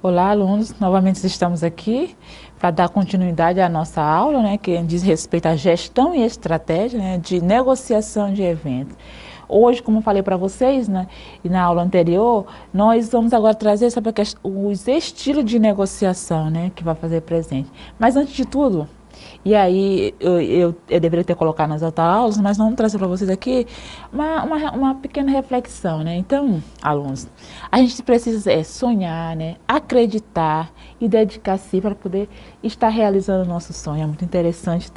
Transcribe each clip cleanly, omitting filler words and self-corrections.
Olá, alunos. Novamente estamos aqui para dar continuidade à nossa aula, né, que diz respeito à gestão e estratégia, né, de negociação de eventos. Hoje, como eu falei para vocês, né, e na aula anterior, nós vamos agora trazer sobre os estilos de negociação, né, que vai fazer presente. Mas antes de tudo, e aí eu deveria ter colocado nas outras aulas, mas vamos trazer para vocês aqui uma pequena reflexão, né? Então, alunos, a gente precisa sonhar, né? Acreditar e dedicar-se para poder estar realizando o nosso sonho. É muito interessante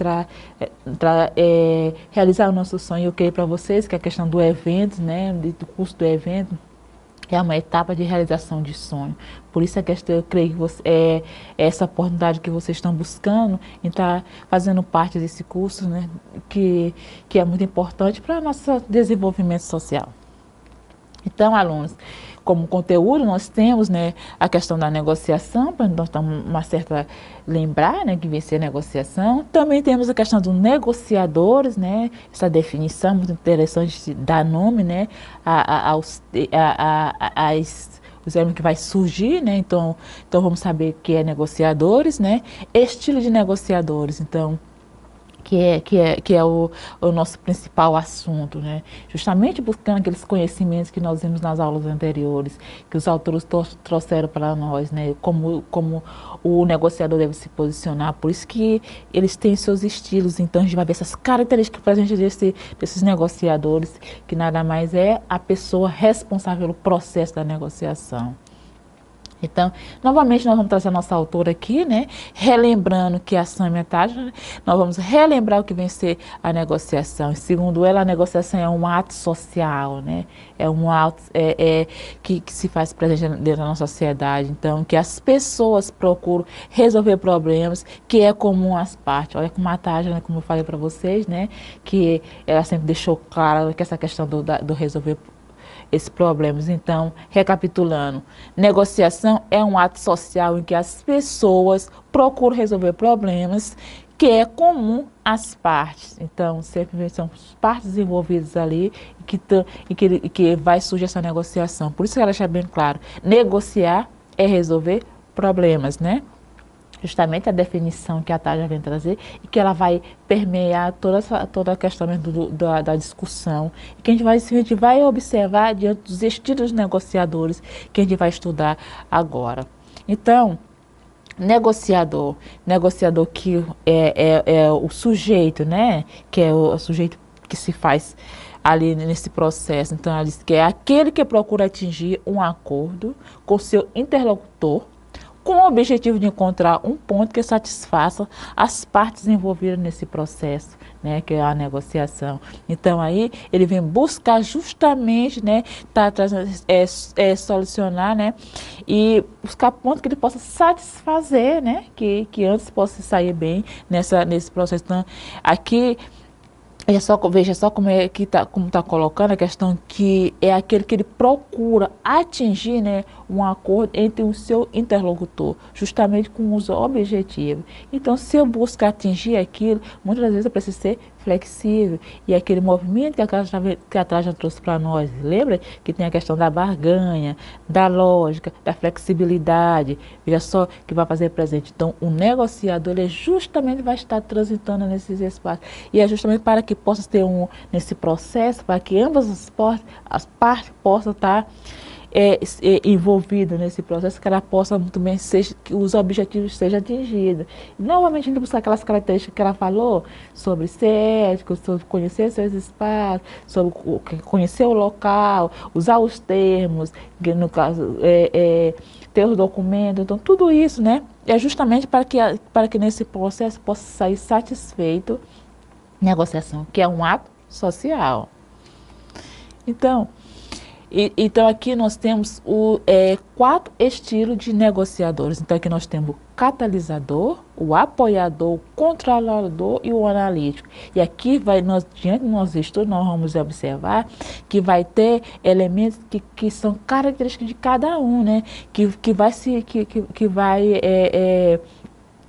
realizar o nosso sonho. Eu queria para vocês que a questão do evento, né? Do custo do evento, é uma etapa de realização de sonho. Por isso é que eu creio que essa oportunidade que vocês estão buscando em estar fazendo parte desse curso, né, que é muito importante para o nosso desenvolvimento social. Então, alunos, como conteúdo, nós temos, né, a questão da negociação, para nós uma certa lembrar, né, que vem ser negociação. Também temos a questão dos negociadores, né, essa definição muito interessante de dar nome, né, os termos que vai surgir, né, então vamos saber o que é negociadores, né, estilo de negociadores, então que é o nosso principal assunto, né? Justamente buscando aqueles conhecimentos que nós vimos nas aulas anteriores, que os autores trouxeram para nós, né? Como o negociador deve se posicionar, por isso que eles têm seus estilos, então a gente vai ver essas características presentes desses negociadores, que nada mais é a pessoa responsável pelo processo da negociação. Então, novamente, nós vamos trazer a nossa autora aqui, né? Relembrando que a Sâmia Tadja, nós vamos relembrar o que vem ser a negociação. Segundo ela, a negociação é um ato social, né? É um ato que se faz presente dentro da nossa sociedade. Então, que as pessoas procuram resolver problemas que é comum às partes. Olha como a Tadja, né, como eu falei para vocês, né? Que ela sempre deixou claro que essa questão do resolver esses problemas. Então, recapitulando, negociação é um ato social em que as pessoas procuram resolver problemas que é comum às partes. Então, sempre são as partes envolvidas ali e que vai surgir essa negociação. Por isso que ela deixa bem claro, negociar é resolver problemas, né? Justamente a definição que a Thalia vem trazer e que ela vai permear toda a questão da discussão e que a gente vai observar diante dos estilos negociadores que a gente vai estudar agora. Então, negociador que é o sujeito, né? Que é o sujeito que se faz ali nesse processo. Então, ela diz que é aquele que procura atingir um acordo com seu interlocutor com o objetivo de encontrar um ponto que satisfaça as partes envolvidas nesse processo, né, que é a negociação. Então, aí, ele vem buscar justamente, né, solucionar, né, e buscar pontos que ele possa satisfazer, né, que antes possa sair bem nesse processo. Então, aqui, veja só como tá colocando a questão que é aquele que ele procura atingir, né, um acordo entre o seu interlocutor, justamente com os objetivos. Então, se eu busco atingir aquilo, muitas vezes eu preciso ser flexível. E aquele movimento que a Thalia trouxe para nós, lembra? Que tem a questão da barganha, da lógica, da flexibilidade. Veja só que vai fazer presente. Então, o negociador, ele justamente vai estar transitando nesses espaços. E é justamente para que possa ter nesse processo, para que ambas as partes possam estar envolvida nesse processo, que ela possa muito bem que os objetivos sejam atingidos. E, novamente, a gente buscar aquelas características que ela falou sobre ser ético, sobre conhecer seus espaços, sobre conhecer o local, usar os termos, que no caso, ter os documentos. Então, tudo isso, né, é justamente para que nesse processo possa sair satisfeito negociação, que é um ato social. Então, aqui nós temos 4 estilos de negociadores. Então, aqui nós temos o catalisador, o apoiador, o controlador e o analítico. E aqui, diante do nosso estudo, nós vamos observar que vai ter elementos que são característicos de cada um, né? Que vai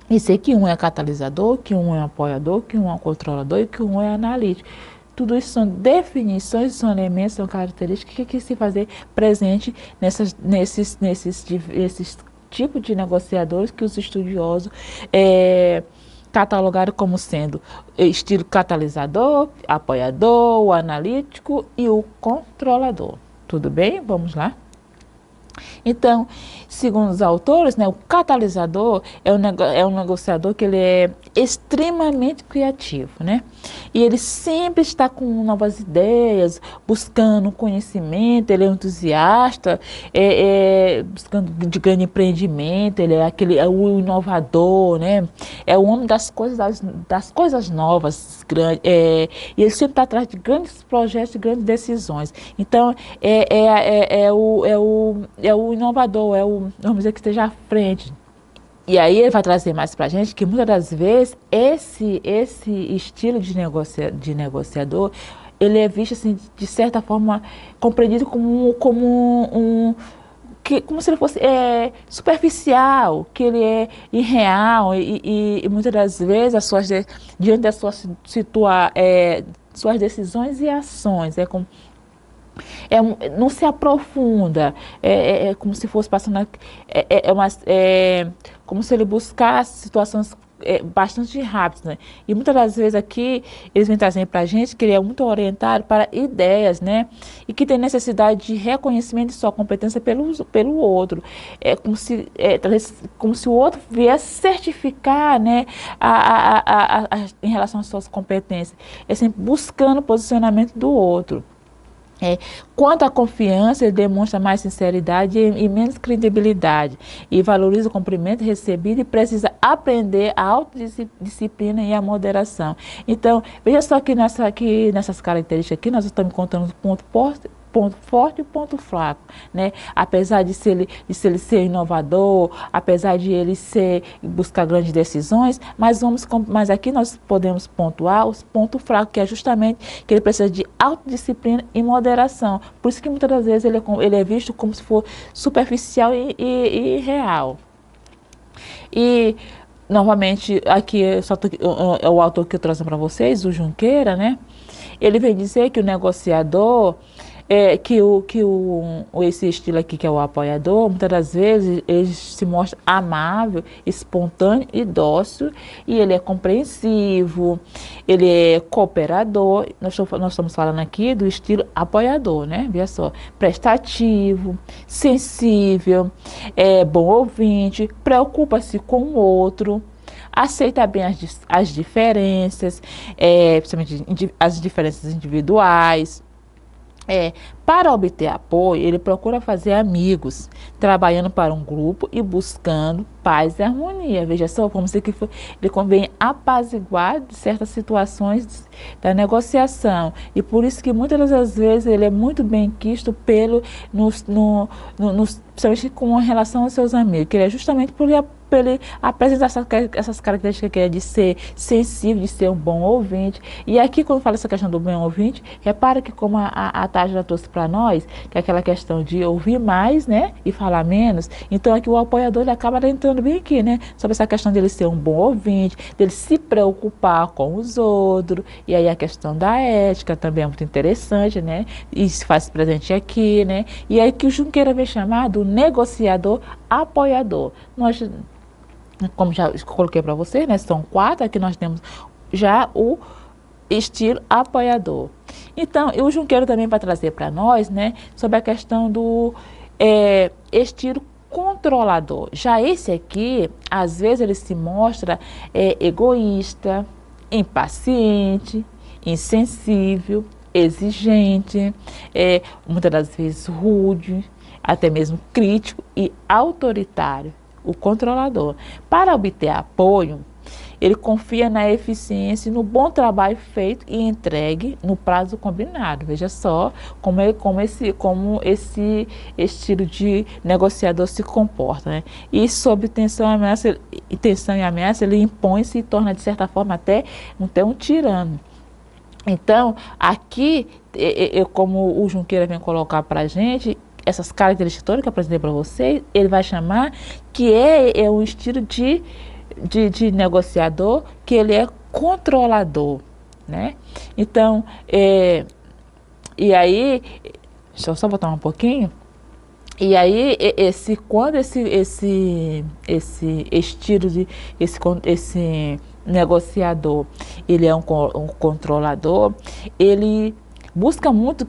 dizer que um é catalisador, que um é apoiador, que um é controlador e que um é analítico. Tudo isso são definições, são elementos, são características que se fazer presente nesses tipo de negociadores que os estudiosos catalogaram como sendo estilo catalisador, apoiador, o analítico e o controlador. Tudo bem? Vamos lá? Então, segundo os autores, né, o catalisador é um negociador que ele é extremamente criativo, né? E ele sempre está com novas ideias, buscando conhecimento, ele é um entusiasta, buscando de grande empreendimento, ele é o inovador, né? É o homem das coisas novas, e ele sempre está atrás de grandes projetos, de grandes decisões. Então, é o inovador, vamos dizer, que esteja à frente. E aí ele vai trazer mais para a gente que muitas das vezes esse estilo de negociador, ele é visto assim, de certa forma, compreendido como se ele fosse superficial, que ele é irreal e muitas das vezes diante das suas decisões e ações, não se aprofunda, como se fosse passando, como se ele buscasse situações bastante rápidas, né? E muitas das vezes aqui eles vêm trazendo para a gente que ele é muito orientado para ideias, né? E que tem necessidade de reconhecimento de sua competência pelo outro. Como se o outro viesse certificar, né? Em relação às suas competências. É sempre buscando o posicionamento do outro. Quanto à confiança, ele demonstra mais sinceridade e menos credibilidade e valoriza o cumprimento recebido e precisa aprender a autodisciplina e a moderação. Então, veja só que nessas características aqui, nós estamos contando ponto forte e ponto fraco, né? Apesar de ele ser inovador, apesar de ele buscar grandes decisões, mas aqui nós podemos pontuar os pontos fracos, que é justamente que ele precisa de autodisciplina e moderação. Por isso que muitas das vezes ele é visto como se for superficial e real. E novamente aqui é o autor que eu trouxe para vocês, o Junqueira, né? Ele vem dizer que o negociador esse estilo aqui, que é o apoiador, muitas das vezes ele se mostra amável, espontâneo e dócil, e ele é compreensivo, ele é cooperador. Nós estamos falando aqui do estilo apoiador, né? Veja só, prestativo, sensível, bom ouvinte, preocupa-se com o outro, aceita bem as diferenças, principalmente as diferenças individuais. Para obter apoio, ele procura fazer amigos, trabalhando para um grupo e buscando paz e harmonia. Veja só, como se ele convém apaziguar certas situações da negociação. E por isso que muitas das vezes ele é muito bem quisto principalmente com relação aos seus amigos, que ele é justamente por ele apresentar essas características que é de ser sensível, de ser um bom ouvinte. E aqui, quando fala essa questão do bom ouvinte, repara que como a Tágila trouxe para nós, que é aquela questão de ouvir mais, né, e falar menos. Então aqui o apoiador ele acaba entrando bem aqui, né, sobre essa questão dele ser um bom ouvinte, dele se preocupar com os outros. E aí a questão da ética também é muito interessante, né, e se faz presente aqui, né. E aí que o Junqueira vem chamar do negociador apoiador. Nós, como já coloquei para vocês, né, são 4, aqui nós temos já o estilo apoiador. Então, o Junqueira também vai trazer para nós, né, sobre a questão do estilo controlador. Já esse aqui, às vezes ele se mostra egoísta, impaciente, insensível, exigente, muitas das vezes rude, até mesmo crítico e autoritário. O controlador. Para obter apoio, ele confia na eficiência e no bom trabalho feito e entregue no prazo combinado. Veja só como esse estilo de negociador se comporta, né? E sob tensão e ameaça, ele impõe-se e torna, de certa forma, até um tirano. Então, aqui, como o Junqueira vem colocar para a gente, essas características todas que eu apresentei para vocês, ele vai chamar que é um estilo de negociador, que ele é controlador, né? Então, e aí, deixa eu só voltar um pouquinho. E aí, quando esse estilo de, esse negociador, ele é um controlador, ele busca muito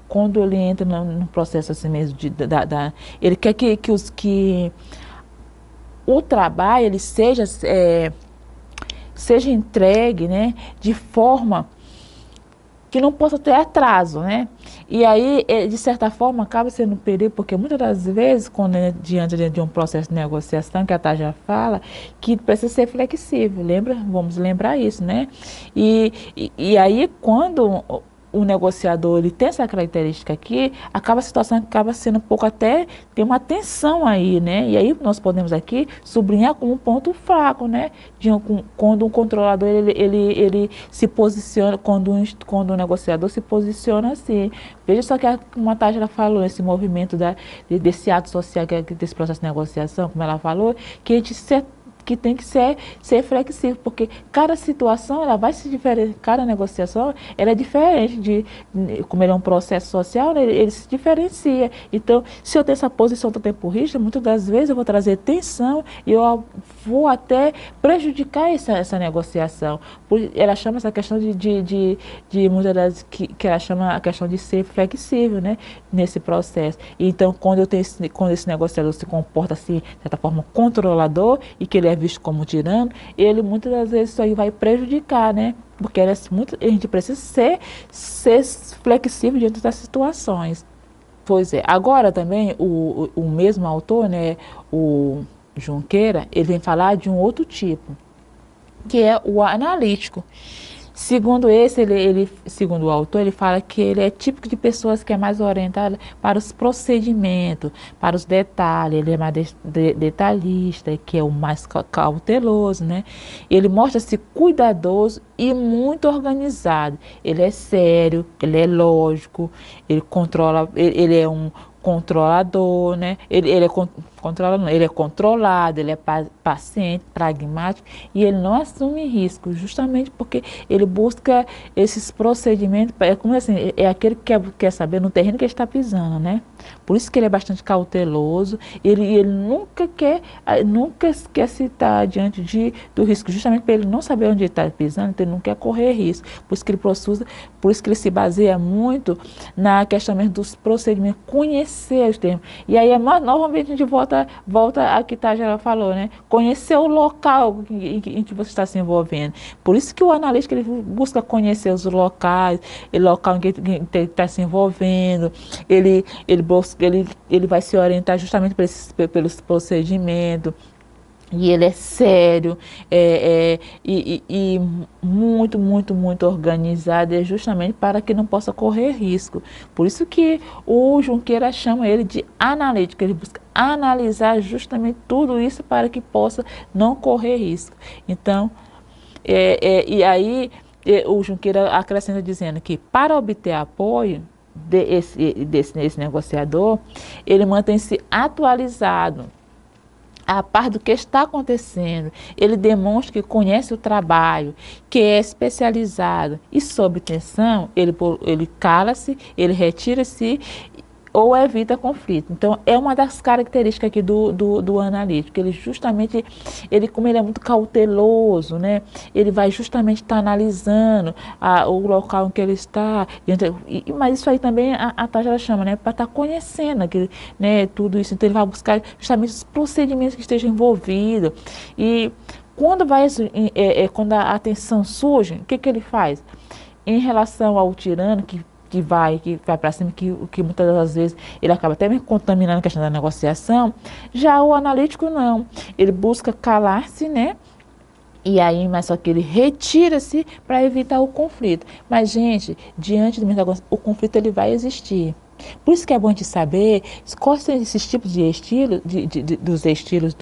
quando ele entra no processo assim mesmo, ele quer que o trabalho ele seja entregue, né, de forma que não possa ter atraso, né? E aí, de certa forma, acaba sendo um perigo, porque muitas das vezes, quando é diante de um processo de negociação, que a Tá já fala, que precisa ser flexível, lembra? Vamos lembrar isso, né? E aí, quando o negociador ele tem essa característica aqui, a situação acaba sendo um pouco até, tem uma tensão aí, né? E aí nós podemos aqui sublinhar como um ponto fraco, né? Quando um controlador ele se posiciona, quando um negociador se posiciona assim. Veja só que como a Tágera falou, esse movimento desse ato social, desse processo de negociação, como ela falou, que a gente que tem que ser flexível, porque cada situação ela vai se diferenciar, cada negociação ela é diferente como ele é um processo social, né, ele se diferencia. Então, se eu tenho essa posição do tempo rígido, muitas das vezes eu vou trazer tensão e eu vou até prejudicar essa negociação. Ela chama essa questão de muitas das que ela chama a questão de ser flexível, né, nesse processo. Então, quando esse negociador se comporta assim, de certa forma, controlador e que ele é visto como tirano, ele muitas das vezes isso aí vai prejudicar, né? Porque a gente precisa ser flexível diante das situações. Pois é. Agora também o mesmo autor, né, o Junqueira, ele vem falar de um outro tipo, que é o analítico. Segundo o autor, ele fala que ele é típico de pessoas que é mais orientada para os procedimentos, para os detalhes, ele é mais detalhista, que é o mais cauteloso, né? Ele mostra-se cuidadoso e muito organizado. Ele é sério, ele é lógico, ele controla, ele é um controlador, né? Ele é controlado, ele é paciente, pragmático e ele não assume risco, justamente porque ele busca esses procedimentos, como assim, é aquele que quer saber no terreno que ele está pisando, né? Por isso que ele é bastante cauteloso, ele nunca quer se estar diante do risco, justamente para ele não saber onde ele está pisando, então ele não quer correr risco, por isso que ele se baseia muito na questão mesmo dos procedimentos, conhecer os termos. E aí, novamente, a gente volta a que Tágera falou, né? Conhecer o local em que você está se envolvendo. Por isso que o analista ele busca conhecer os locais, o local em que ele está se envolvendo, ele vai se orientar justamente pelos procedimentos. E ele é sério, e muito, muito, muito organizado, é justamente para que não possa correr risco. Por isso que o Junqueira chama ele de analítico, ele busca analisar justamente tudo isso para que possa não correr risco. Então, e aí o Junqueira acrescenta dizendo que para obter apoio desse negociador, ele mantém-se atualizado a par do que está acontecendo, ele demonstra que conhece o trabalho, que é especializado e sob tensão, ele cala-se, ele retira-se ou evita conflito. Então, é uma das características aqui do analítico, ele justamente, como ele é muito cauteloso, né, ele vai justamente estar analisando o local em que ele está, mas isso aí também a Tágera chama, né, para estar conhecendo aquele, né, tudo isso, então ele vai buscar justamente os procedimentos que estejam envolvidos, e quando a tensão surge, o que ele faz? Em relação ao tirano, que vai para cima, que muitas das vezes ele acaba até me contaminando a questão da negociação, já o analítico não, ele busca calar-se, né? E aí, mas só que ele retira-se para evitar o conflito. Mas, gente, diante do negócio, o conflito ele vai existir. Por isso que é bom a gente saber quais são esses tipos de estilos, dos estilos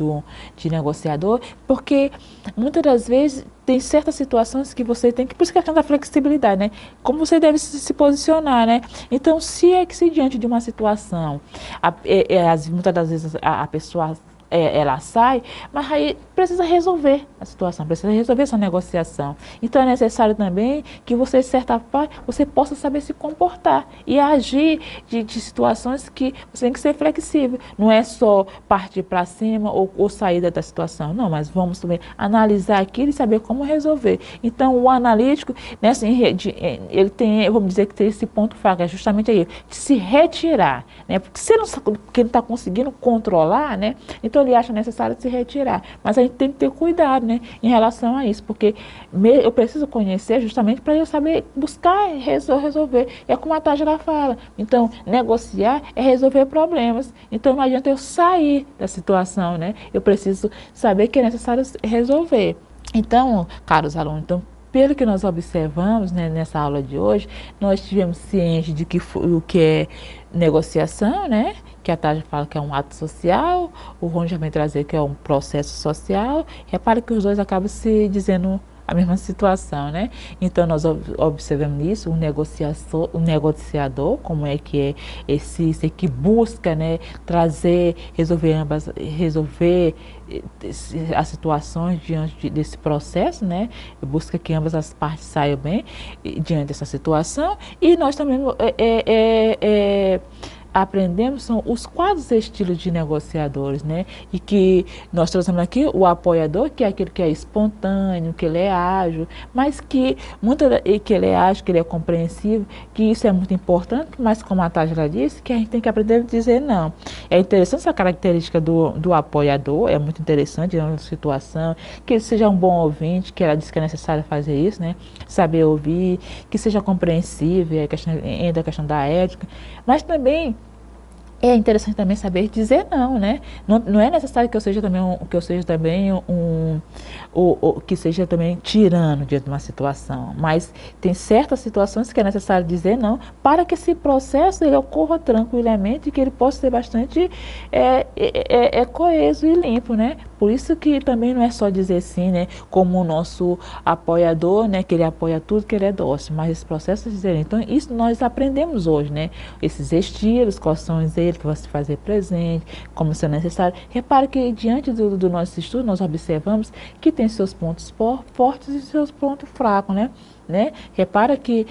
de negociador, porque muitas das vezes tem certas situações que você tem que, por isso que é a questão da flexibilidade, né? Como você deve se posicionar, né? Então, se diante de uma situação, muitas das vezes a pessoa ela sai, mas aí precisa resolver a situação, precisa resolver essa negociação. Então é necessário também que você, de certa forma, você possa saber se comportar e agir de situações que você tem que ser flexível. Não é só partir para cima ou sair da situação, não, mas vamos também analisar aquilo e saber como resolver. Então o analítico, né, assim, ele tem, vamos dizer que tem esse ponto fraco, é justamente aí, de se retirar, né, porque se ele não está conseguindo controlar, né, então ele acha necessário se retirar. Mas a gente tem que ter cuidado, né, em relação a isso, porque eu preciso conhecer justamente para eu saber buscar e resolver. É como a Tágila fala. Então, negociar é resolver problemas. Então, não adianta eu sair da situação, né? Eu preciso saber que é necessário resolver. Então, caros alunos, então, pelo que nós observamos, né, nessa aula de hoje, nós tivemos ciência de o que é negociação, né? Que a Tati fala que é um ato social, o Ron já vem trazer que é um processo social. Repare que os dois acabam se dizendo a mesma situação, né? Então nós observamos isso, o negociador, como é que é esse que busca, né, trazer, resolver as situações diante desse processo, né? Busca que ambas as partes saiam bem diante dessa situação. E nós também aprendemos são os quatro estilos de negociadores, né? E que nós trouxemos aqui o apoiador, que é aquele que é espontâneo, que ele é ágil, mas que ele é ágil, que ele é compreensivo, que isso é muito importante, mas como a Tágila disse, que a gente tem que aprender a dizer não. É interessante essa característica do apoiador, é muito interessante na situação, que ele seja um bom ouvinte, que ela disse que é necessário fazer isso, né? Saber ouvir, que seja compreensível, ainda a questão da ética, mas também é interessante também saber dizer não, né? Não é necessário que eu seja também que seja também tirano diante de uma situação, mas tem certas situações que é necessário dizer não para que esse processo ele ocorra tranquilamente e que ele possa ser bastante coeso e limpo, né? Por isso que também não é só dizer sim, né? Como o nosso apoiador, né? Que ele apoia tudo, que ele é dócil, mas esse processo de dizer, então isso nós aprendemos hoje, né? Esses estilos, quais são eles que você fazer presente, como se é necessário. Repare que diante do nosso estudo nós observamos que tem seus pontos fortes e seus pontos fracos, né? Repara que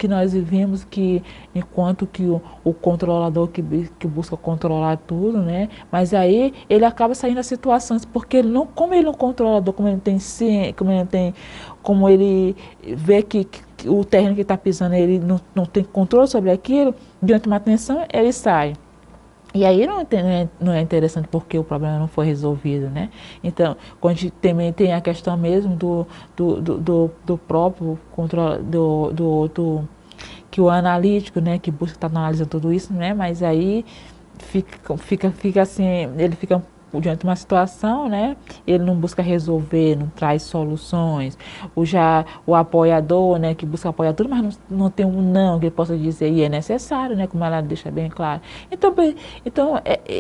nós vivemos que enquanto que o controlador que busca controlar tudo, né? Mas aí ele acaba saindo das situações porque como ele não é controlador, como ele vê que o terreno que está pisando ele não tem controle sobre aquilo, diante de uma tensão ele sai. E aí não é interessante porque o problema não foi resolvido, né? Então, quando a gente também tem a questão mesmo do próprio controle, do outro, que o analítico, né, que busca estar analisando tudo isso, né? Mas aí fica assim, ele fica diante de uma situação, né? Ele não busca resolver, não traz soluções. O apoiador, né, que busca apoiar tudo, mas não tem um não que ele possa dizer, e é necessário, né, como ela deixa bem claro.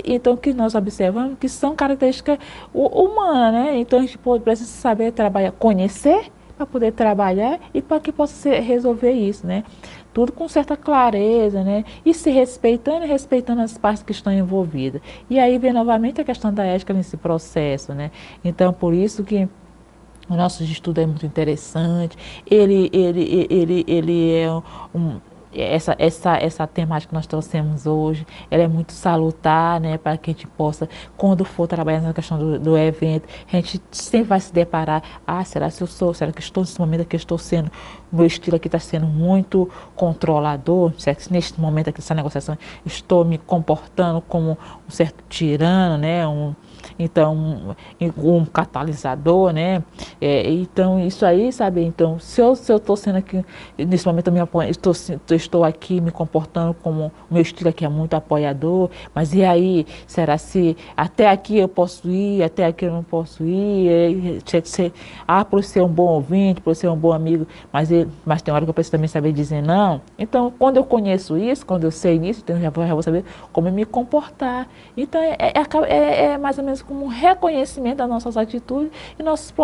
Então que nós observamos que são características humanas, né? Então a gente precisa saber trabalhar, conhecer para poder trabalhar e para que possa resolver isso, né? Tudo com certa clareza, né? E se respeitando e respeitando as partes que estão envolvidas. E aí vem novamente a questão da ética nesse processo, né? Então, por isso que o nosso estudo é muito interessante. Ele é essa temática que nós trouxemos hoje, ela é muito salutar, né, para que a gente possa, quando for trabalhar na questão do evento, a gente sempre vai se deparar, será que estou nesse momento aqui, o meu estilo aqui está sendo muito controlador, será que neste momento aqui, essa negociação, estou me comportando como um certo tirano, né, um catalisador, né? Então, isso aí, sabe? Então, se eu estou sendo aqui, nesse momento eu me apoio, estou aqui me comportando como o meu estilo aqui é muito apoiador, mas e aí, será se até aqui eu posso ir, até aqui eu não posso ir? Tinha que ser, por ser um bom ouvinte, por ser um bom amigo, mas tem hora que eu preciso também saber dizer não. Então, quando eu conheço isso, quando eu sei isso, então já vou saber como me comportar. Então, é mais ou menos como um reconhecimento das nossas atitudes e nosso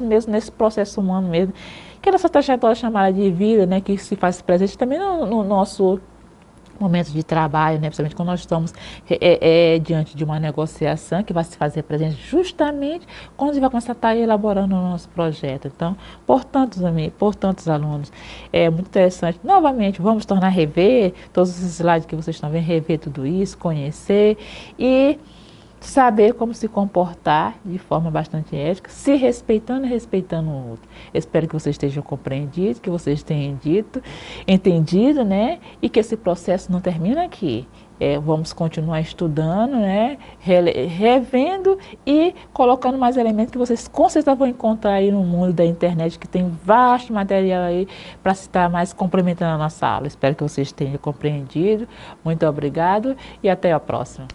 mesmo nesse processo humano mesmo, que é essa trajetória chamada de vida, né, que se faz presente também no nosso momentos de trabalho, né, principalmente quando nós estamos diante de uma negociação que vai se fazer presente justamente quando a gente vai começar a estar elaborando o nosso projeto. Então, portanto, alunos, é muito interessante. Novamente, vamos tornar a rever todos esses slides que vocês estão vendo, rever tudo isso, conhecer e saber como se comportar de forma bastante ética, se respeitando e respeitando o outro. Espero que vocês estejam compreendidos, que vocês tenham entendido, né? E que esse processo não termina aqui. Vamos continuar estudando, né? Revendo e colocando mais elementos que vocês com certeza vão encontrar aí no mundo da internet, que tem vasto material aí para estar mais complementando a nossa aula. Espero que vocês tenham compreendido. Muito obrigado e até a próxima.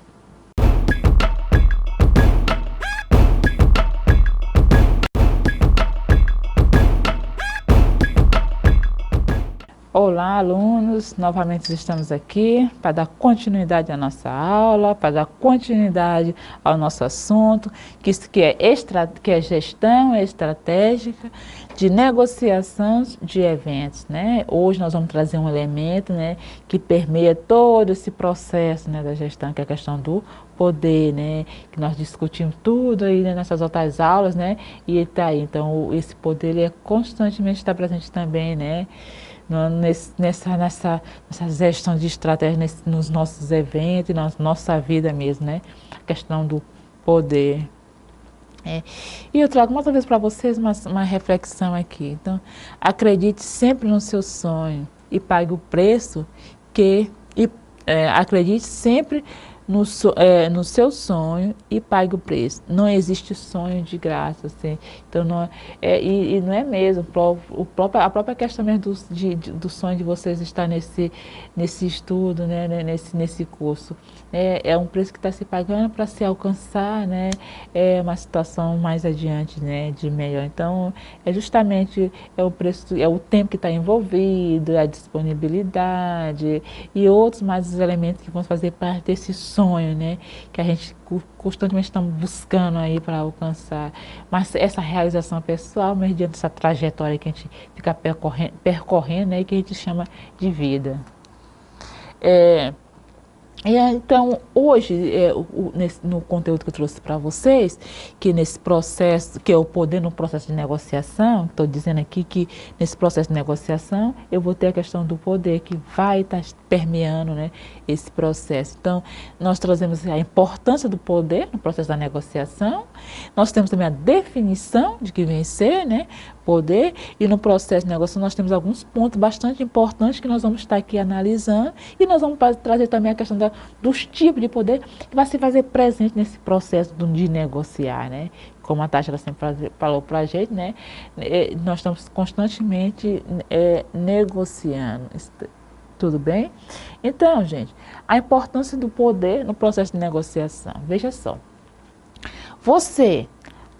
Olá, alunos! Novamente estamos aqui para dar continuidade à nossa aula, para dar continuidade ao nosso assunto, que é gestão estratégica de negociação de eventos, né? Hoje nós vamos trazer um elemento, né, que permeia todo esse processo, né, da gestão, que é a questão do poder, né, que nós discutimos tudo aí, né, nessas outras aulas, né, e ele está aí. Então, esse poder ele constantemente está presente também, né, nessa gestão de estratégia nos nossos eventos, na nossa vida mesmo, né? A questão do poder. E eu trago mais uma vez para vocês uma reflexão aqui. Então, acredite sempre no seu sonho e pague o preço acredite sempre no seu sonho e pague o preço. Não existe sonho de graça, assim. Então, não é mesmo. A própria questão mesmo do sonho de vocês estar nesse estudo, né, nesse curso. É um preço que está se pagando para se alcançar, né, uma situação mais adiante, né, de melhor. Então, justamente o preço, o tempo que está envolvido, a disponibilidade e outros mais elementos que vão fazer parte desse sonho, né, que a gente constantemente estamos buscando aí para alcançar. Mas essa realização pessoal, mediante essa trajetória que a gente fica percorrendo, né, que a gente chama de vida. Então, hoje, no conteúdo que eu trouxe para vocês, que nesse processo, que é o poder no processo de negociação, estou dizendo aqui que nesse processo de negociação, eu vou ter a questão do poder que vai estar permeando, né, esse processo. Então, nós trazemos a importância do poder no processo da negociação, nós temos também a definição de que vencer, né, poder, e no processo de negociação nós temos alguns pontos bastante importantes que nós vamos estar aqui analisando, e nós vamos trazer também a questão dos tipos de poder que vai se fazer presente nesse processo de negociar, né? Como a Tati sempre falou para a gente, né? Nós estamos constantemente negociando. Tudo bem? Então, gente, a importância do poder no processo de negociação. Veja só. Você,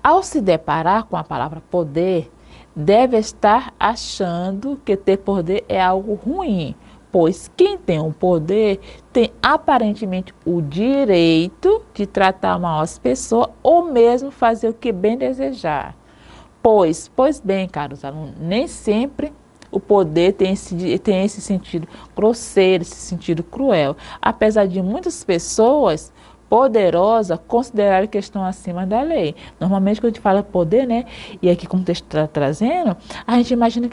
ao se deparar com a palavra poder, deve estar achando que ter poder é algo ruim, pois quem tem o poder tem aparentemente o direito de tratar mal as pessoas ou mesmo fazer o que bem desejar. Pois bem, caros alunos, nem sempre o poder tem esse sentido grosseiro, esse sentido cruel, apesar de muitas pessoas poderosa considerar que estão acima da lei. Normalmente, quando a gente fala poder, né, e aqui como o texto está trazendo, a gente imagina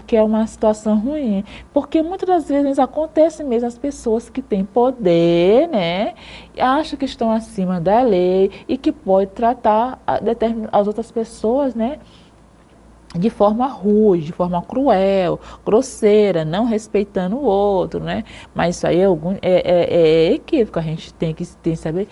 que é uma situação ruim, porque muitas das vezes acontece mesmo as pessoas que têm poder, né, acham que estão acima da lei e que pode tratar as outras pessoas, né, de forma rude, de forma cruel, grosseira, não respeitando o outro, né? Mas isso aí é equívoco, a gente tem que saber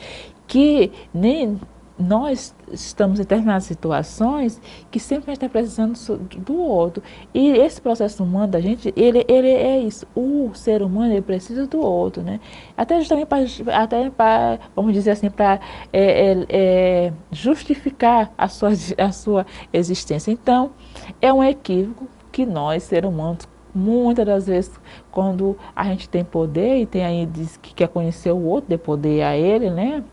que nem nós estamos em determinadas situações que sempre a gente está precisando do outro. E esse processo humano da gente, ele é isso. O ser humano, ele precisa do outro, né? Até justamente para vamos dizer assim, para justificar a sua existência. Então, é um equívoco que nós, seres humanos, Muitas das vezes, quando a gente tem poder e tem aí diz que quer conhecer o outro, dê poder a ele, né?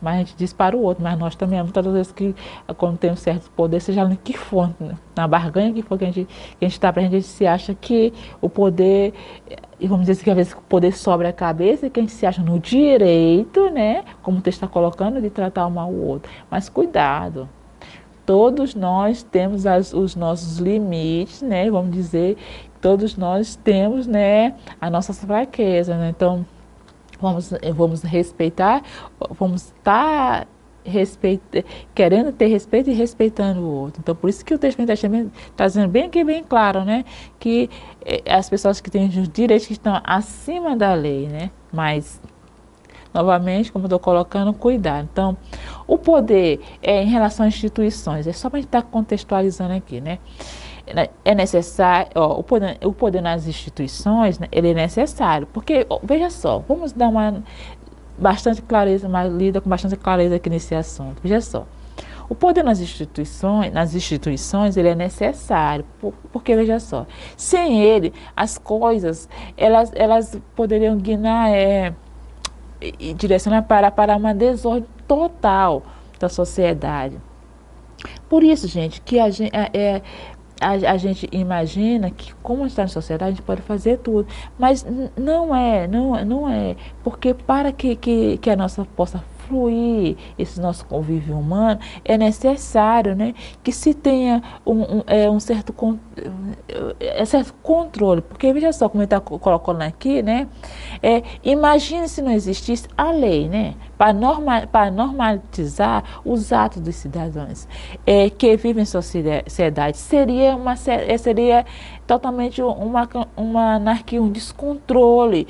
Mas a gente diz para o outro, mas nós também, muitas das vezes que quando tem um certo poder, seja no que for, né? Na barganha que for que a gente está para a gente se acha que o poder, e vamos dizer assim, que às vezes o poder sobre a cabeça, que a gente se acha no direito, né? Como o texto está colocando, de tratar um mal o outro. Mas cuidado. Todos nós temos os nossos limites, né? Vamos dizer, todos nós temos, né, a nossa fraqueza, né? Então, vamos respeitar, vamos estar querendo ter respeito e respeitando o outro. Então, por isso que o texto está dizendo bem aqui, bem claro, né? Que as pessoas que têm os direitos que estão acima da lei, né? Mas novamente, como eu estou colocando, cuidado. Então, o poder em relação às instituições, é só para a gente estar contextualizando aqui, né? É necessário, ó, o poder nas instituições, né, ele é necessário, porque, ó, veja só, vamos dar uma bastante clareza, lida com bastante clareza aqui nesse assunto. Veja só, o poder nas instituições ele é necessário, porque veja só, sem ele, as coisas, elas poderiam guiar, e direcionar para uma desordem total da sociedade. Por isso, gente, que a gente imagina que como está na sociedade a gente pode fazer tudo, mas não é, porque para que a nossa possa fluir esse nosso convívio humano, é necessário, né, que se tenha um certo controle, porque veja só como ele está colocando aqui, né, imagine se não existisse a lei, né, para normalizar os atos dos cidadãos que vivem em sociedade, seria totalmente uma anarquia, um descontrole,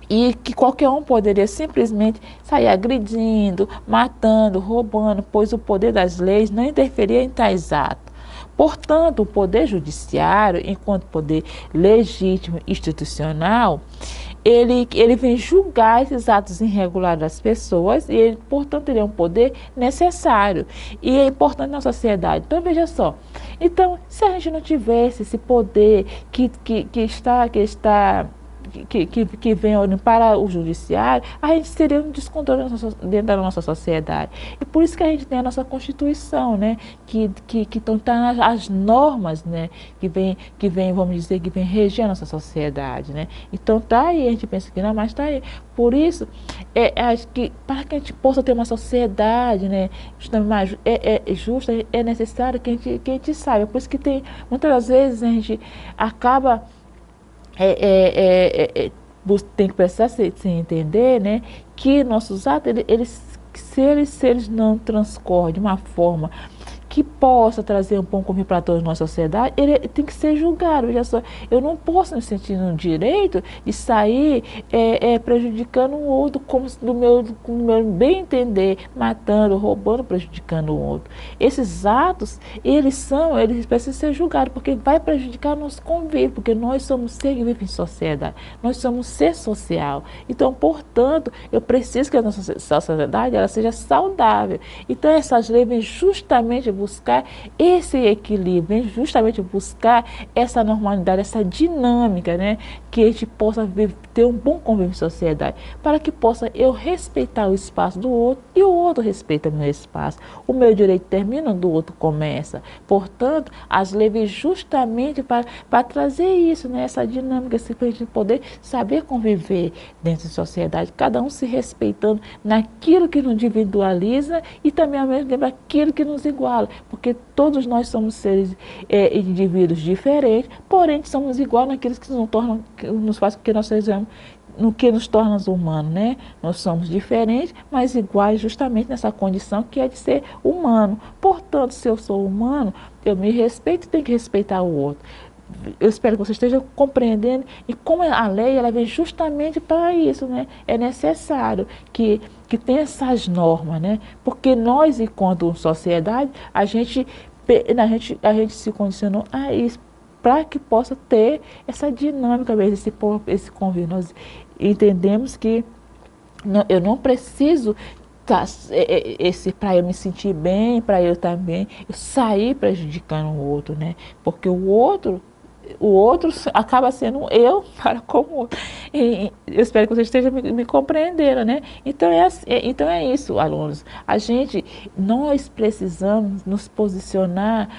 e que qualquer um poderia simplesmente sair agredindo, matando, roubando, pois o poder das leis não interferia em tais atos. Portanto, o poder judiciário, enquanto poder legítimo institucional, ele vem julgar esses atos irregulares das pessoas e ele, portanto, ele é um poder necessário e é importante na sociedade. Então, veja só. Então, se a gente não tivesse esse poder que vem para o judiciário, a gente teria um descontrole dentro da nossa sociedade. E por isso que a gente tem a nossa Constituição, né? Que estão as normas, né? Que vem, vamos dizer, que vem reger a nossa sociedade, né? Então tá aí, a gente pensa que não, mas tá aí. Por isso, acho que para que a gente possa ter uma sociedade, né? Mais justa, é necessário que a gente saiba. Por isso que muitas das vezes a gente acaba tem que precisar se entender, né, que nossos atos, se eles não transcorrem de uma forma que possa trazer um bom convívio para todos na nossa sociedade, ele tem que ser julgado. Veja só, eu não posso me sentir no direito de sair prejudicando o outro como do meu bem entender, matando, roubando, prejudicando o outro. Esses atos, eles precisam ser julgados, porque vai prejudicar o nosso convívio, porque nós somos seres que vivem em sociedade, nós somos ser social. Então, portanto, eu preciso que a nossa sociedade ela seja saudável. Então, essas leis vêm justamente buscar esse equilíbrio, justamente buscar essa normalidade, essa dinâmica, né? Que a gente possa ter um bom convívio em sociedade, para que possa eu respeitar o espaço do outro e o outro respeita o meu espaço. O meu direito termina onde o outro começa. Portanto, as leis vêm justamente para trazer isso, né? Essa dinâmica, para a gente poder saber conviver dentro da sociedade, cada um se respeitando naquilo que nos individualiza e também ao mesmo tempo aquilo que nos iguala. Porque todos nós somos seres, indivíduos diferentes, porém somos iguais naqueles que nos faz com que nós sejamos, no que nos torna humanos, né? Nós somos diferentes, mas iguais justamente nessa condição que é de ser humano. Portanto, se eu sou humano, eu me respeito e tenho que respeitar o outro. Eu espero que você esteja compreendendo e como a lei ela vem justamente para isso, né? É necessário que tenha essas normas, né? Porque nós, enquanto sociedade, a gente se condicionou a isso para que possa ter essa dinâmica, esse convívio. Nós entendemos que eu não preciso esse para eu me sentir bem, para eu também, eu sair prejudicando o outro, né? Porque o outro acaba sendo eu para com o outro. E eu espero que vocês estejam me compreendendo, né? Então então é isso, alunos. Nós precisamos nos posicionar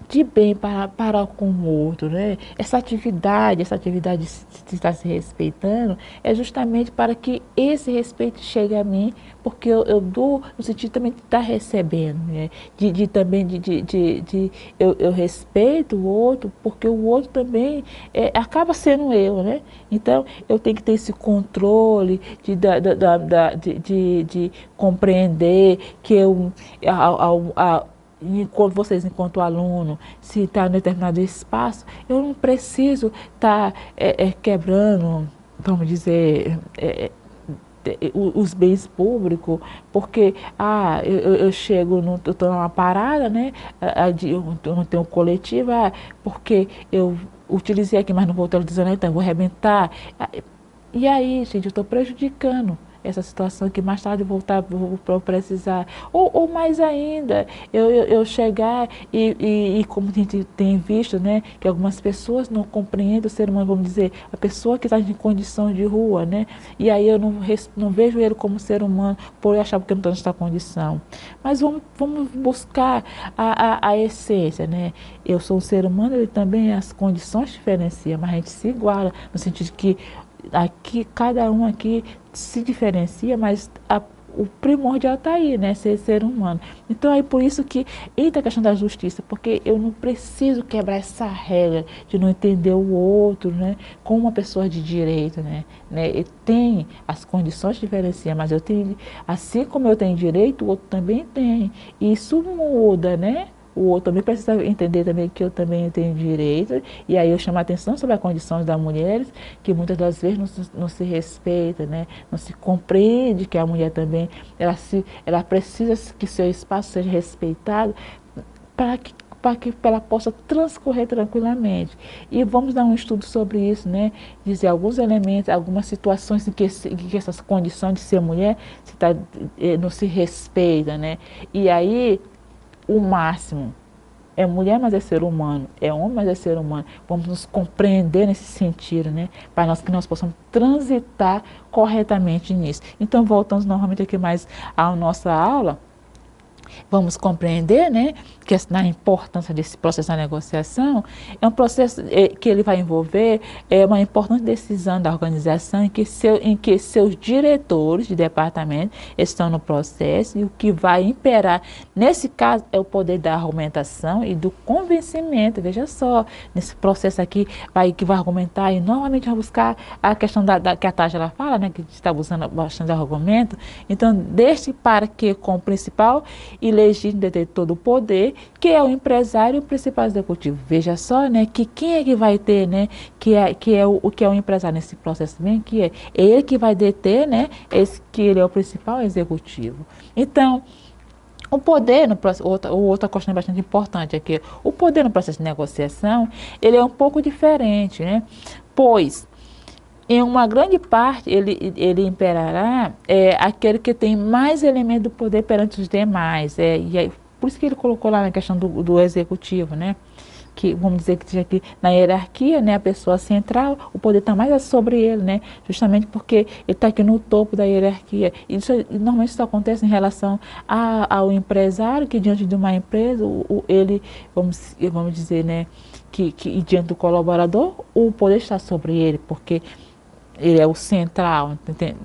de bem para com o outro, né? Essa atividade de estar se respeitando é justamente para que esse respeito chegue a mim, porque eu dou no sentido também de estar recebendo, né? Eu respeito o outro, porque o outro também acaba sendo eu, né? Então eu tenho que ter esse controle de compreender que vocês, enquanto aluno, se está em determinado espaço, eu não preciso estar quebrando, vamos dizer, os bens públicos, porque eu chego, eu estou numa parada, né? Eu não tenho coletivo, porque eu utilizei aqui, mas não vou utilizar, então eu vou arrebentar. E aí, gente, eu estou prejudicando essa situação que mais tarde vou precisar. Ou mais ainda, eu chegar como a gente tem visto, né, que algumas pessoas não compreendem o ser humano, vamos dizer, a pessoa que está em condição de rua, né, e aí eu não vejo ele como ser humano por eu achar que eu não estou nessa condição. Mas vamos buscar a essência, né? Eu sou um ser humano, ele também, as condições diferenciam, mas a gente se iguala, no sentido que aqui, cada um aqui se diferencia, mas o primordial está aí, né? Ser humano. Então é por isso que entra a questão da justiça, porque eu não preciso quebrar essa regra de não entender o outro, né? Como uma pessoa de direito, né? E tem as condições diferenciam, mas eu tenho, assim como eu tenho direito, o outro também tem. E isso muda, né? O outro também precisa entender também que eu também tenho direito, e aí eu chamo a atenção sobre as condições das mulheres, que muitas das vezes não se respeita, né? Não se compreende que a mulher também, ela precisa que seu espaço seja respeitado para que ela possa transcorrer tranquilamente. E vamos dar um estudo sobre isso, né? Dizer alguns elementos, algumas situações em que essas condições de ser mulher não se respeita, né? E aí o máximo é mulher, mas é ser humano, é homem, mas é ser humano. Vamos nos compreender nesse sentido, né? Para que nós possamos transitar corretamente nisso. Então, voltamos novamente aqui mais à nossa aula. Vamos compreender, né, que a importância desse processo da negociação é um processo que ele vai envolver uma importante decisão da organização em que seus diretores de departamento estão no processo, e o que vai imperar nesse caso é o poder da argumentação e do convencimento. Veja só, nesse processo aqui que vai argumentar e novamente vai buscar a questão que a Tati ela fala, né, que está usando bastante argumento. Então, deixe para que com o principal e legítimo detentor do poder, que é o empresário e o principal executivo. Veja só, né, que quem é que vai ter, né, que é o empresário nesse processo bem, que é ele que vai deter, né, que ele é o principal executivo. Então, o poder no processo, outra questão bastante importante aqui, o poder no processo de negociação, ele é um pouco diferente, né, pois em uma grande parte, ele imperará aquele que tem mais elementos do poder perante os demais. Por isso que ele colocou lá na questão do executivo, né? Que vamos dizer que aqui na hierarquia, né, a pessoa central, o poder está mais sobre ele, né? Justamente porque ele está aqui no topo da hierarquia. Normalmente isso acontece em relação ao empresário, que diante de uma empresa, ele, vamos dizer, né, que diante do colaborador, o poder está sobre ele, porque ele é o central, entende?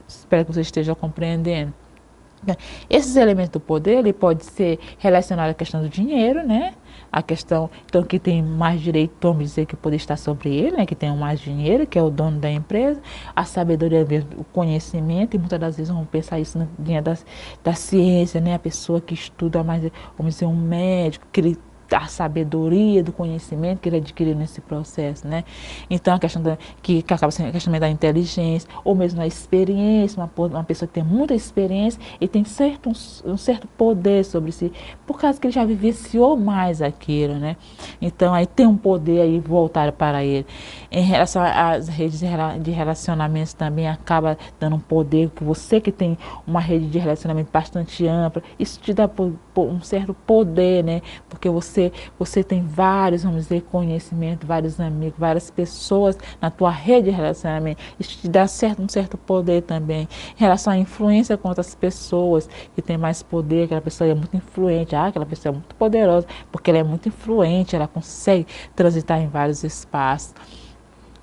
Espero que você esteja compreendendo. Esses elementos do poder, ele pode ser relacionado à questão do dinheiro, né? A questão, então, que tem mais direito, vamos dizer que o poder está sobre ele, né? Que tem mais dinheiro, que é o dono da empresa, a sabedoria mesmo, o conhecimento, e muitas das vezes vamos pensar isso na linha da ciência, né? A pessoa que estuda mais, vamos dizer, um médico, que ele da sabedoria, do conhecimento que ele adquiriu nesse processo, né? Então, a questão que acaba sendo a questão da inteligência, ou mesmo a experiência, uma pessoa que tem muita experiência e tem um certo poder sobre si, por causa que ele já vivenciou mais aquilo, né? Então, aí tem um poder aí voltado para ele. Em relação às redes de relacionamentos também, acaba dando um poder, que você que tem uma rede de relacionamento bastante ampla, isso te dá um certo poder, né? Porque você tem vários, vamos dizer, conhecimento, vários amigos, várias pessoas na tua rede de relacionamento. Isso te dá um certo poder também. Em relação à influência com outras pessoas, que tem mais poder, aquela pessoa é muito influente, aquela pessoa é muito poderosa, porque ela é muito influente, ela consegue transitar em vários espaços.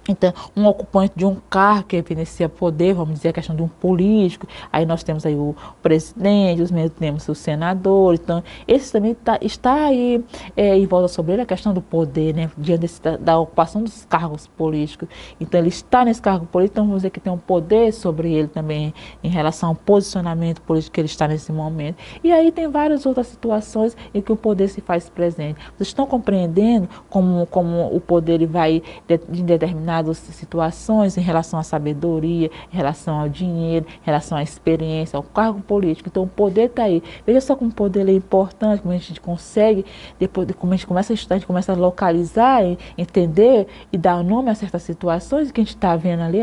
Então, um ocupante de um cargo que evidencia poder, vamos dizer, a questão de um político, aí nós temos aí o presidente, os mesmos temos o senador, então, esse também está aí em volta sobre ele a questão do poder, né, diante da ocupação dos cargos políticos. Então, ele está nesse cargo político, então vamos dizer que tem um poder sobre ele também em relação ao posicionamento político que ele está nesse momento. E aí tem várias outras situações em que o poder se faz presente. Vocês estão compreendendo como o poder ele vai em determinadas situações em relação à sabedoria, em relação ao dinheiro, em relação à experiência, ao cargo político. Então o poder está aí. Veja só como o poder é importante, como a gente consegue, depois como a gente começa a estudar, a gente começa a localizar, entender e dar nome a certas situações que a gente está vendo ali,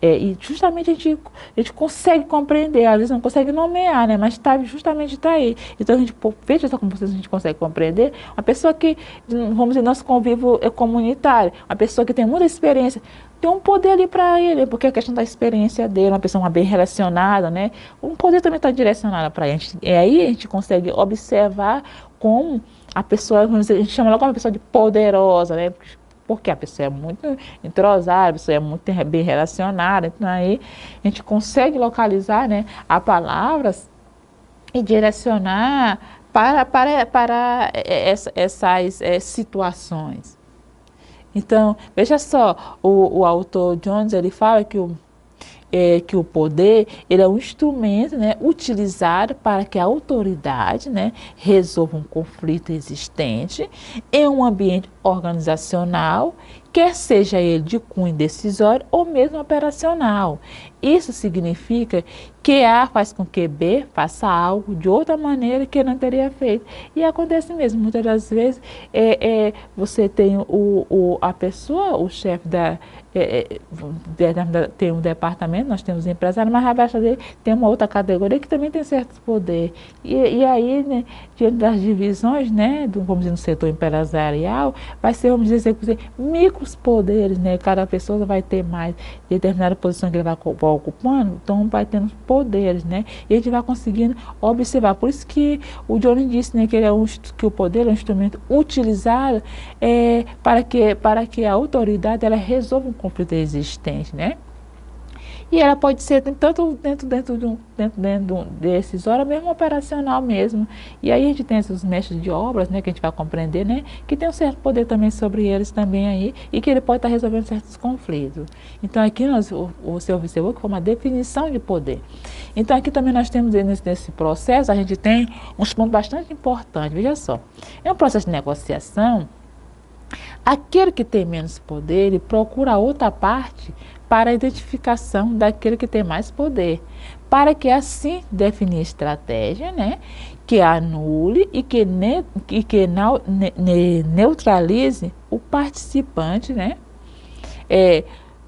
e justamente a gente consegue compreender, às vezes não consegue nomear, né? Mas justamente está aí. Então a gente, veja só como a gente consegue compreender, uma pessoa que, vamos dizer, nosso convívio é comunitário, uma pessoa que tem muita experiência, tem um poder ali para ele, porque a questão da experiência dele, uma pessoa bem relacionada, né? Um poder também está direcionado para a gente. E aí a gente consegue observar como a pessoa, vamos dizer, a gente chama logo uma pessoa de poderosa, né? Porque a pessoa é muito entrosada, a pessoa é muito bem relacionada, então aí a gente consegue localizar, né, a palavras e direcionar para essas situações. Então, veja só, o autor Jones, ele fala que o poder ele é um instrumento, né, utilizado para que a autoridade, né, resolva um conflito existente em um ambiente organizacional, quer seja ele de cunho decisório ou mesmo operacional. Isso significa que A faz com que B faça algo de outra maneira que não teria feito. E acontece mesmo, muitas das vezes você tem a pessoa, o chefe tem um departamento, nós temos empresário, mas abaixo dele tem uma outra categoria que também tem certos poderes. E aí, né, diante das divisões, né, vamos dizer, no setor empresarial, vai ser, vamos dizer, micros poderes, né, cada pessoa vai ter mais determinada posição que ele vai ocupando, então vai tendo poderes, né, e a gente vai conseguindo observar. Por isso que o Johnny disse, né, que o poder é um instrumento utilizado para que a autoridade ela resolva um conflito existente, né? E ela pode ser tanto dentro desses horas, mesmo operacional mesmo. E aí a gente tem esses mestres de obras, né, que a gente vai compreender, né, que tem um certo poder também sobre eles também aí, e que ele pode estar resolvendo certos conflitos. Então aqui você observou que foi uma definição de poder. Então aqui também nós temos nesse processo, a gente tem uns pontos bastante importantes. Veja só, é um processo de negociação. Aquele que tem menos poder, ele procura outra parte para a identificação daquele que tem mais poder, para que assim definir estratégia, né, que anule e que neutralize o participante, né,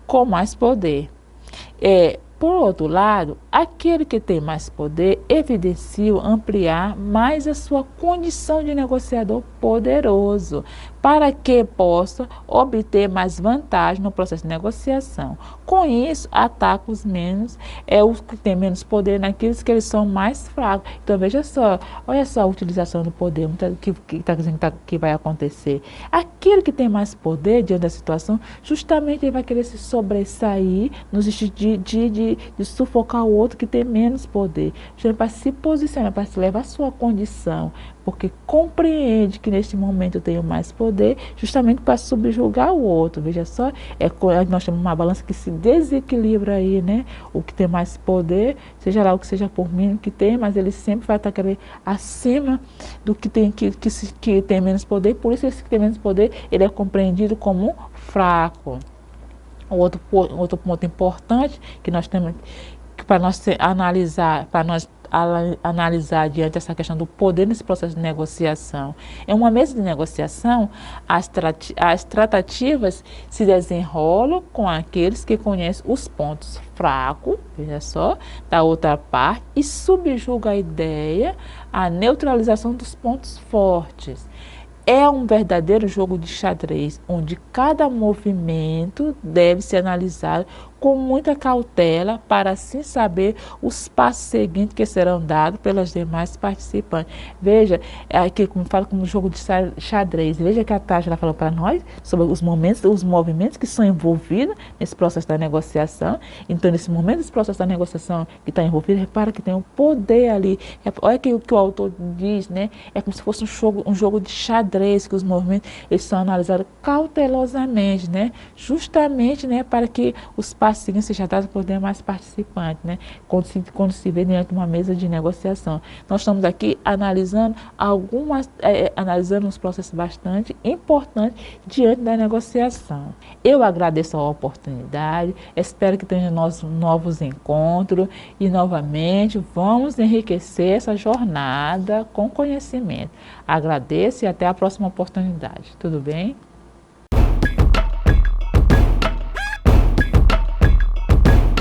com mais poder. Por outro lado, aquele que tem mais poder evidencia ampliar mais a sua condição de negociador poderoso, para que possa obter mais vantagem no processo de negociação. Com isso, ataca os que têm menos poder naqueles que eles são mais fracos. Então, veja só, olha só a utilização do poder que está dizendo que vai acontecer. Aquele que tem mais poder diante da situação, justamente ele vai querer se sobressair nos de sufocar o outro que tem menos poder. Para se posicionar, para se levar a sua condição porque compreende que neste momento eu tenho mais poder, justamente para subjugar o outro. Veja só, nós temos uma balança que se desequilibra aí, né? O que tem mais poder, seja lá o que seja por mínimo que tem, mas ele sempre vai estar querendo acima do que tem, que tem menos poder, por isso esse que tem menos poder, ele é compreendido como fraco. Outro ponto importante que nós temos para nós analisar diante dessa questão do poder nesse processo de negociação. Em uma mesa de negociação, as tratativas se desenrolam com aqueles que conhecem os pontos fracos, veja só, da outra parte e subjuga a ideia, a neutralização dos pontos fortes. É um verdadeiro jogo de xadrez, onde cada movimento deve ser analisado com muita cautela para assim saber os passos seguintes que serão dados pelas demais participantes. Veja, aqui como fala como jogo de xadrez, veja que a Tágila falou para nós sobre os movimentos que são envolvidos nesse processo da negociação. Então, nesse momento, esse processo da negociação que está envolvido, repara que tem um poder ali. Olha que o que o autor diz, né? É como se fosse um jogo de xadrez, que os movimentos eles são analisados cautelosamente, né? Justamente, né, para que os passos seguintes sejam dados por demais participantes, né? Quando se vê diante de uma mesa de negociação. Nós estamos aqui analisando analisando uns processos bastante importantes diante da negociação. Eu agradeço a oportunidade, espero que tenham novos encontros e novamente vamos enriquecer essa jornada com conhecimento. Agradeço e até a próxima oportunidade. Tudo bem?